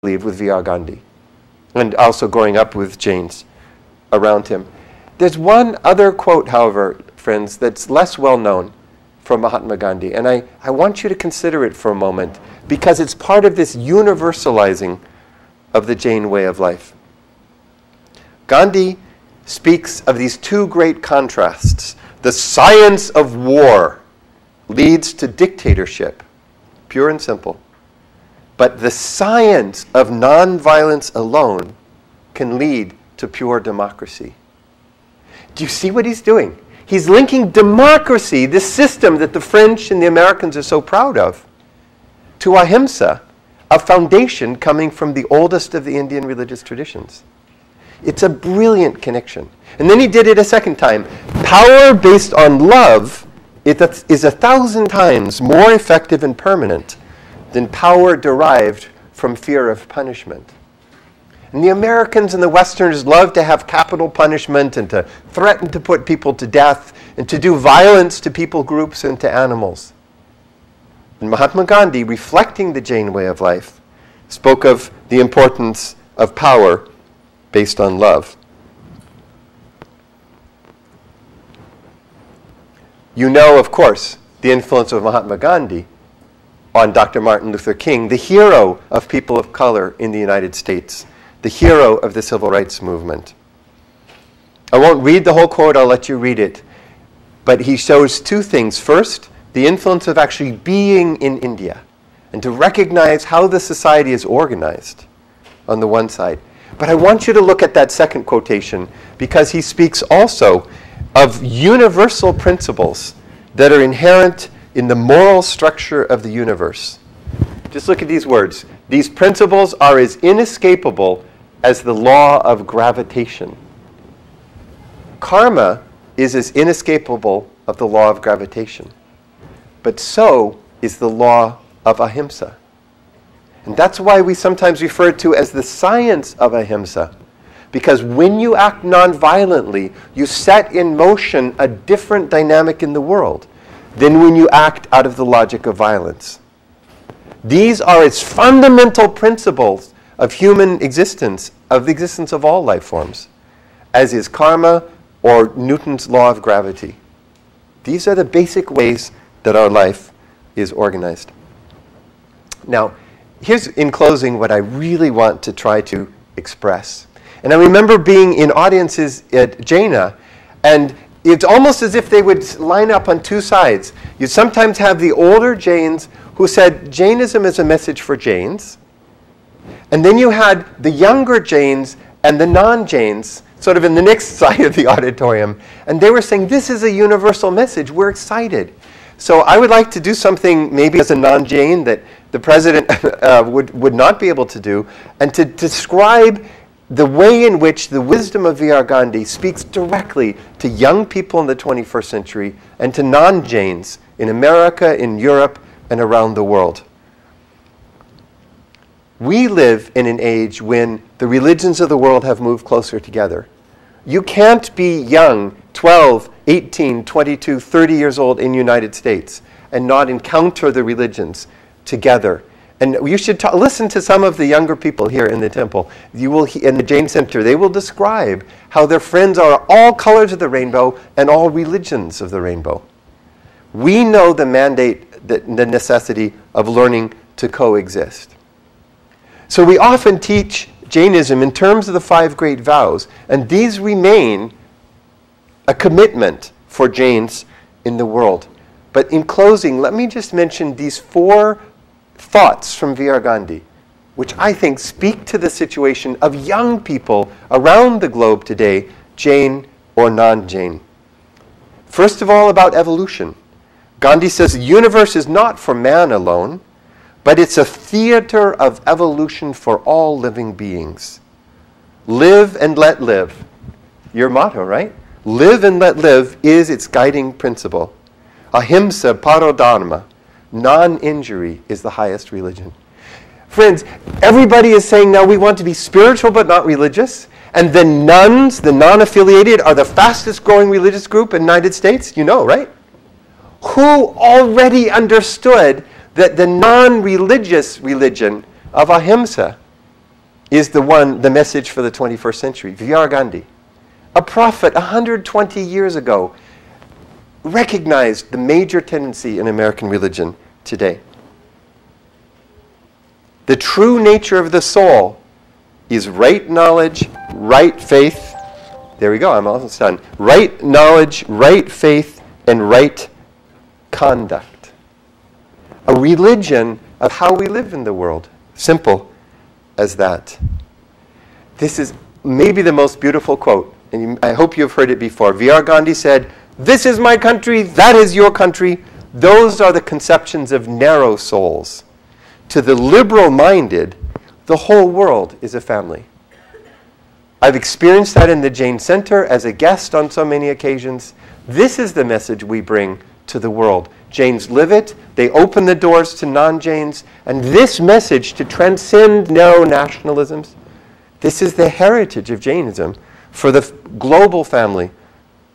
believe, with V.R. Gandhi, and also growing up with Jains around him. There's one other quote, however, friends, that's less well known from Mahatma Gandhi, and I want you to consider it for a moment, because it's part of this universalizing of the Jain way of life. Gandhi speaks of these two great contrasts. The science of war leads to dictatorship, pure and simple. But the science of nonviolence alone can lead to pure democracy. Do you see what he's doing? He's linking democracy, this system that the French and the Americans are so proud of, to ahimsa, a foundation coming from the oldest of the Indian religious traditions. It's a brilliant connection. And then he did it a second time. Power based on love is 1,000 times more effective and permanent than power derived from fear of punishment. And the Americans and the Westerners love to have capital punishment and to threaten to put people to death and to do violence to people groups and to animals. And Mahatma Gandhi, reflecting the Jain way of life, spoke of the importance of power based on love. You know, of course, the influence of Mahatma Gandhi on Dr. Martin Luther King, the hero of people of color in the United States, the hero of the civil rights movement. I won't read the whole quote, I'll let you read it. But he shows two things. First, the influence of actually being in India and to recognize how the society is organized on the one side. But I want you to look at that second quotation, because he speaks also of universal principles that are inherent in the moral structure of the universe. Just look at these words. These principles are as inescapable as the law of gravitation. Karma is as inescapable of the law of gravitation. But so is the law of ahimsa. And that's why we sometimes refer to it as the science of ahimsa. Because when you act nonviolently, you set in motion a different dynamic in the world than when you act out of the logic of violence. These are its fundamental principles of human existence, of the existence of all life forms, as is karma or Newton's law of gravity. These are the basic ways that our life is organized. Now, here's, in closing, what I really want to try to express. And I remember being in audiences at Jaina, and it's almost as if they would line up on two sides. You'd sometimes have the older Jains who said Jainism is a message for Jains. And then you had the younger Jains and the non-Jains sort of in the next side of the auditorium. And they were saying, this is a universal message. We're excited. So I would like to do something maybe as a non-Jain that the president would not be able to do, and to describe the way in which the wisdom of V.R. Gandhi speaks directly to young people in the 21st century and to non-Jains in America, in Europe, and around the world. We live in an age when the religions of the world have moved closer together. You can't be young, 12, 18, 22, 30 years old in the United States and not encounter the religions together. And you should listen to some of the younger people here in the temple. You will, in the Jain Center, they will describe how their friends are all colors of the rainbow and all religions of the rainbow. We know the mandate, the necessity of learning to coexist. So we often teach Jainism in terms of the 5 great vows, and these remain a commitment for Jains in the world. But in closing, let me just mention these 4 thoughts from V.R. Gandhi, which I think speak to the situation of young people around the globe today, Jain or non-Jain. First of all, about evolution. Gandhi says the universe is not for man alone, but it's a theater of evolution for all living beings. Live and let live. Your motto, right? Live and let live is its guiding principle. Ahimsa parodharma. Non-injury is the highest religion. Friends, everybody is saying now we want to be spiritual but not religious. And the nuns, the non-affiliated, are the fastest growing religious group in the United States. You know, right? Who already understood that the non-religious religion of ahimsa is the message for the 21st century. Virchand Gandhi, a prophet 120 years ago, recognized the major tendency in American religion today. The true nature of the soul is right knowledge, right faith. There we go, I'm almost done. Right knowledge, right faith, and right conduct. A religion of how we live in the world. Simple as that. This is maybe the most beautiful quote, and I hope you've heard it before. Virchand Gandhi said, "This is my country, that is your country." Those are the conceptions of narrow souls. To the liberal-minded, the whole world is a family. I've experienced that in the Jain Center as a guest on so many occasions. This is the message we bring to the world. Jains live it, they open the doors to non-Jains, and this message to transcend narrow nationalisms, this is the heritage of Jainism for the global family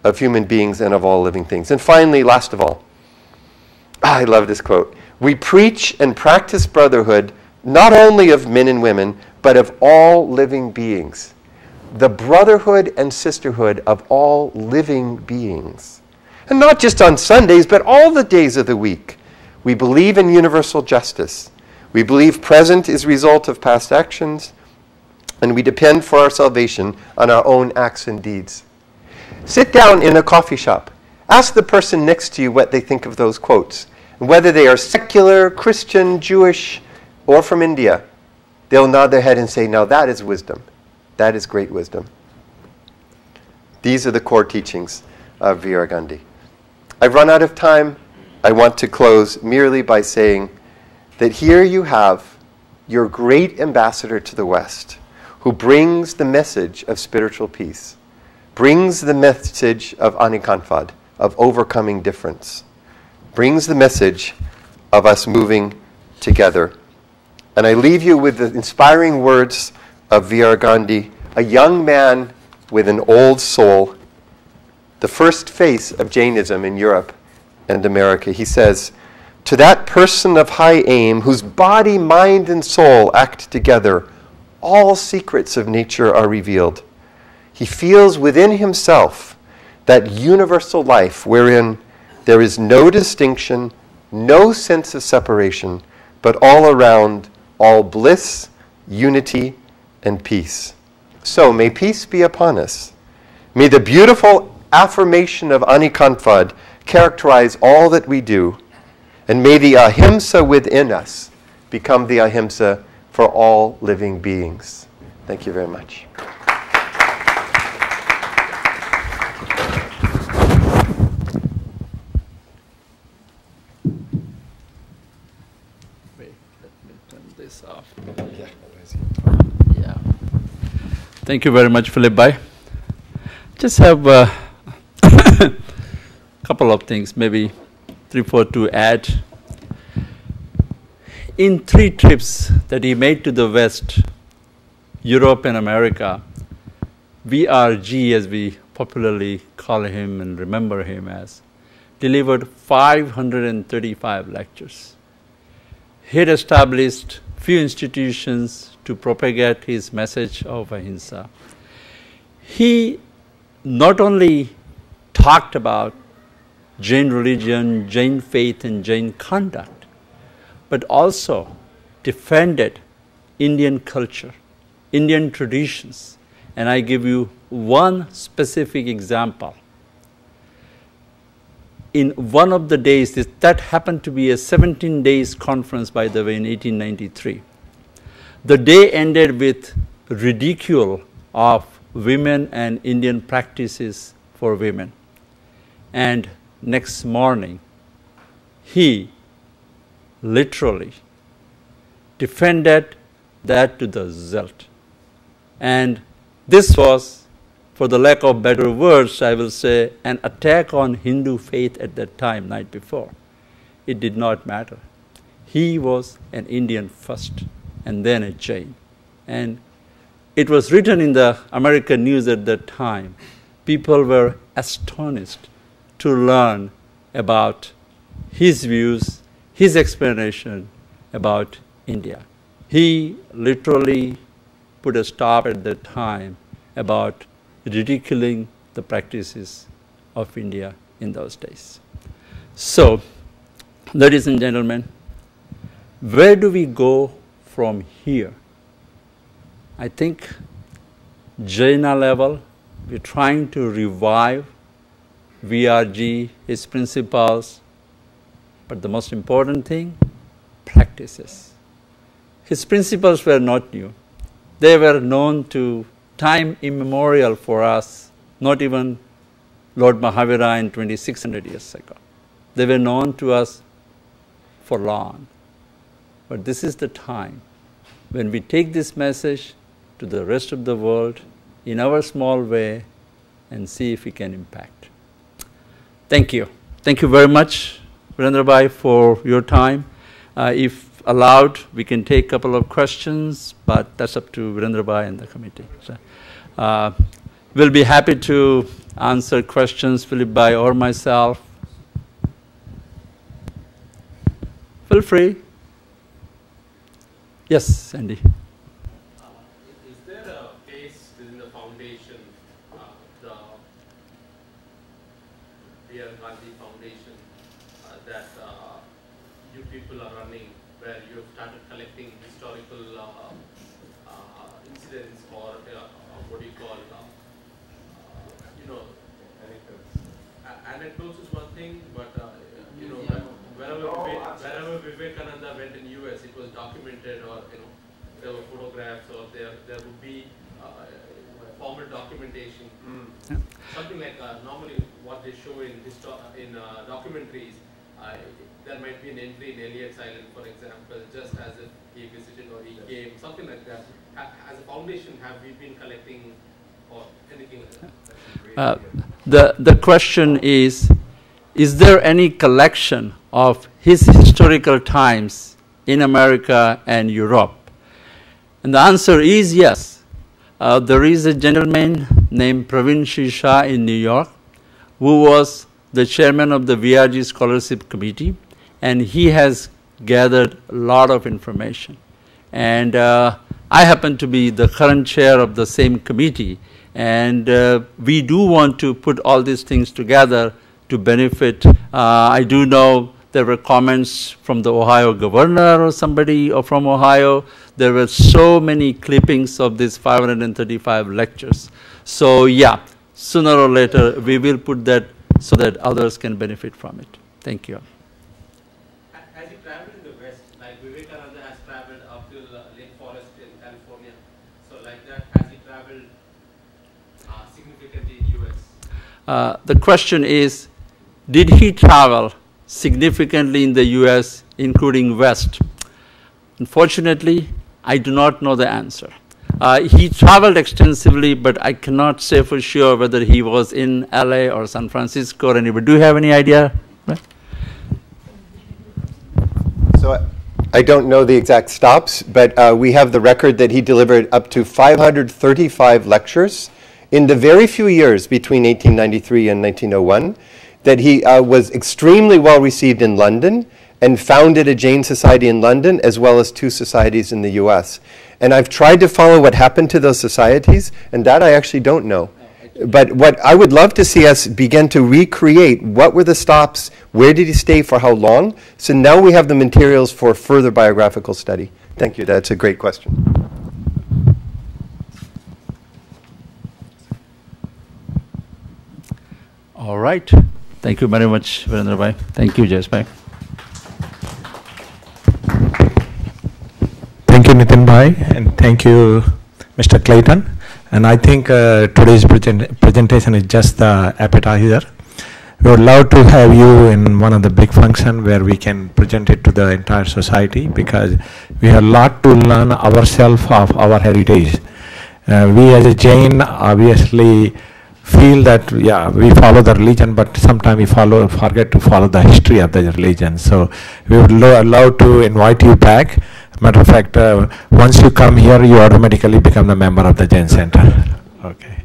of human beings and of all living things. And finally, last of all, I love this quote. We preach and practice brotherhood not only of men and women, but of all living beings. The brotherhood and sisterhood of all living beings. And not just on Sundays, but all the days of the week. We believe in universal justice. We believe present is a result of past actions, and we depend for our salvation on our own acts and deeds. Sit down in a coffee shop. Ask the person next to you what they think of those quotes, and whether they are secular, Christian, Jewish, or from India. They'll nod their head and say, "Now that is wisdom. That is great wisdom." These are the core teachings of Virchand Gandhi. I've run out of time. I want to close merely by saying that here you have your great ambassador to the West, who brings the message of spiritual peace, brings the message of anikanvad, of overcoming difference, brings the message of us moving together. And I leave you with the inspiring words of Virchand Gandhi, a young man with an old soul, the first face of Jainism in Europe and America. He says, "To that person of high aim, whose body, mind, and soul act together, all secrets of nature are revealed. He feels within himself that universal life wherein there is no distinction, no sense of separation, but all around, all bliss, unity, and peace." So may peace be upon us. May the beautiful affirmation of anikanvad characterize all that we do, and may the ahimsa within us become the ahimsa for all living beings. Thank you very much. Wait, let me turn this off. Yeah. Thank you very much, Philip Bhai. Just have a couple of things, maybe 3-4 to add. In 3 trips that he made to the West, Europe and America, VRG, as we popularly call him and remember him as, delivered 535 lectures. He had established few institutions to propagate his message of ahimsa. He not only talked about Jain religion, Jain faith, and Jain conduct, but also defended Indian culture, Indian traditions. And I give you one specific example. In one of the days, that happened to be a 17 days conference, by the way, in 1893. The day ended with ridicule of women and Indian practices for women. And next morning, he literally defended that to the zelt. And this was, for the lack of better words, I will say, an attack on Hindu faith at that time, night before. It did not matter. He was an Indian first, and then a Jain. And it was written in the American news at that time. People were astonished to learn about his views, his explanation about India. He literally put a stop at that time about ridiculing the practices of India in those days. So, ladies and gentlemen, where do we go from here? I think Jaina level, we're trying to revive VRG, his principles, but the most important thing, practices. His principles were not new. They were known to time immemorial for us, not even Lord Mahavira in 2600 years ago. They were known to us for long. But this is the time when we take this message to the rest of the world in our small way and see if we can impact. Thank you. Thank you very much, Virendra Bhai, for your time. If allowed, we can take a couple of questions, but that's up to Virendra Bhai and the committee. So, we'll be happy to answer questions, Philip Bhai or myself. Feel free. Yes, Andy. Is there a case within the foundation, the Gandhi Foundation, that you people are running, where you have started collecting historical incidents or what do you call, anecdotes is one thing, but wherever Vivekananda went in US, it was documented, or there were photographs, or there would be formal documentation. Yeah. Something like normally what they show in documentaries, there might be an entry in Elliot's Island, for example, just as if he visited or he came, something like that. As a foundation, have we been collecting or anything like that? The question is there any collection of his historical times in America and Europe? And the answer is yes. There is a gentleman named Praveen Shisha in New York who was the chairman of the VRG Scholarship Committee, and he has gathered a lot of information. And I happen to be the current chair of the same committee, and we do want to put all these things together to benefit. I do know there were comments from the Ohio governor or somebody or from Ohio. There were so many clippings of these 535 lectures. So yeah, sooner or later we will put that so that others can benefit from it. Thank you. Has he traveled in the West, like Vivekananda has traveled up to Lake Forest in California? So like that, has he traveled significantly in US? The question is, did he travel significantly in the US, including West? Unfortunately, I do not know the answer. He traveled extensively, but I cannot say for sure whether he was in LA or San Francisco or anywhere. Do you have any idea? Right? So I don't know the exact stops, but we have the record that he delivered up to 535 lectures in the very few years between 1893 and 1901, that he was extremely well received in London and founded a Jain Society in London as well as 2 societies in the US. And I've tried to follow what happened to those societies, and that I actually don't know. But what I would love to see us begin to recreate, what were the stops, where did he stay for how long? So now we have the materials for further biographical study. Thank you, that's a great question. All right. Thank you very much, Virendra Bhai. Thank you, Jess Bhai. Thank you, Nitin Bhai, and thank you, Mr. Clayton. And I think today's presentation is just the appetizer. We would love to have you in one of the big functions where we can present it to the entire society, because we have a lot to learn ourselves of our heritage. We as a Jain obviously feel that, yeah, we follow the religion, but sometimes we forget to follow the history of the religion. So we would love to invite you back. Matter of fact, once you come here, you automatically become a member of the Jain Center. Okay.